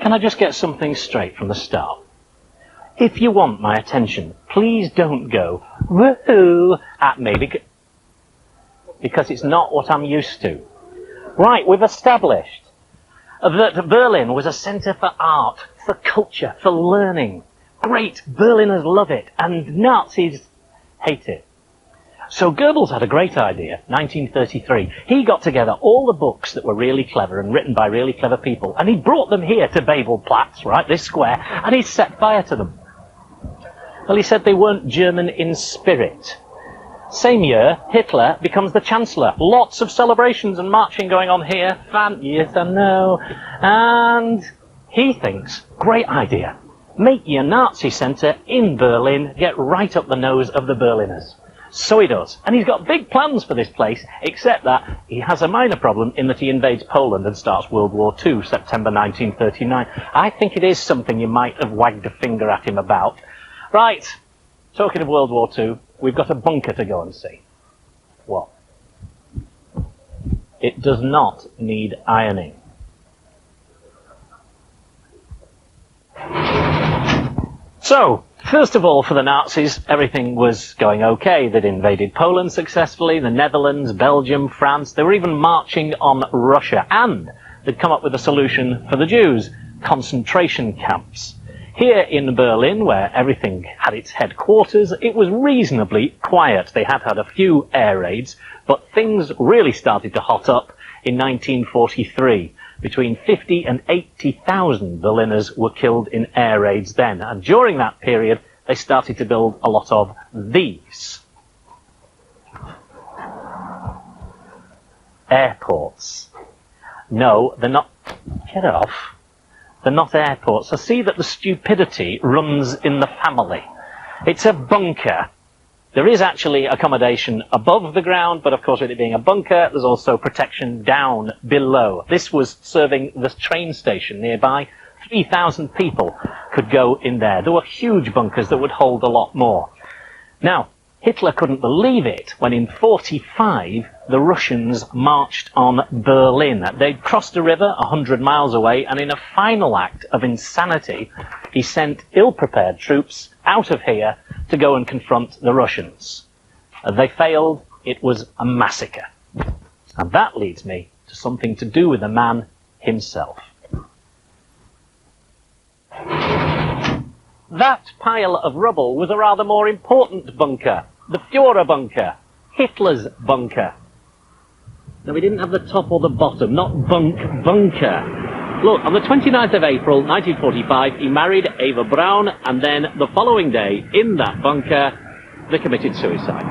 Can I just get something straight from the start? If you want my attention, please don't go woohoo at me, because it's not what I'm used to. Right, we've established that Berlin was a centre for art, for culture, for learning. Great, Berliners love it, and Nazis hate it. So Goebbels had a great idea, 1933. He got together all the books that were really clever and written by really clever people, and he brought them here to Babelplatz, right, this square, and he set fire to them. Well, he said they weren't German in spirit. Same year, Hitler becomes the Chancellor. Lots of celebrations and marching going on here. Yes, I know. And he thinks, great idea. Make your Nazi centre in Berlin, get right up the nose of the Berliners. So he does. And he's got big plans for this place, except that he has a minor problem in that he invades Poland and starts World War II, September 1939. I think it is something you might have wagged a finger at him about. Right, talking of World War II, we've got a bunker to go and see. What? It does not need ironing. So, first of all, for the Nazis, everything was going okay. They'd invaded Poland successfully, the Netherlands, Belgium, France. They were even marching on Russia. And they'd come up with a solution for the Jews, concentration camps. Here in Berlin, where everything had its headquarters, it was reasonably quiet. They had had a few air raids, but things really started to hot up in 1943. Between 50 and 80,000 Berliners were killed in air raids then. And during that period, they started to build a lot of these. Airports. No, they're not. Get off. They're not airports. So see that the stupidity runs in the family. It's a bunker. There is actually accommodation above the ground, but of course with it being a bunker, there's also protection down below. This was serving the train station nearby. 3,000 people could go in there. There were huge bunkers that would hold a lot more. Now, Hitler couldn't believe it when in 1945 the Russians marched on Berlin. They'd crossed a river 100 miles away, and in a final act of insanity, he sent ill-prepared troops out of here to go and confront the Russians. They failed. It was a massacre. And that leads me to something to do with the man himself. That pile of rubble was a rather more important bunker. The Führer bunker. Hitler's bunker. Now, we didn't have the top or the bottom, not bunker. Look, on the 29th of April, 1945, he married Eva Braun, and then the following day, in that bunker, they committed suicide.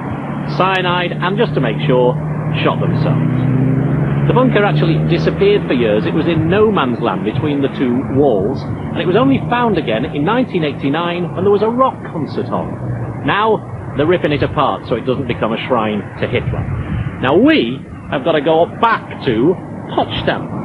Cyanide, and just to make sure, shot themselves. The bunker actually disappeared for years. It was in no man's land between the two walls, and it was only found again in 1989 when there was a rock concert on. Now, they're ripping it apart so it doesn't become a shrine to Hitler. Now, we have got to go back to Potsdam.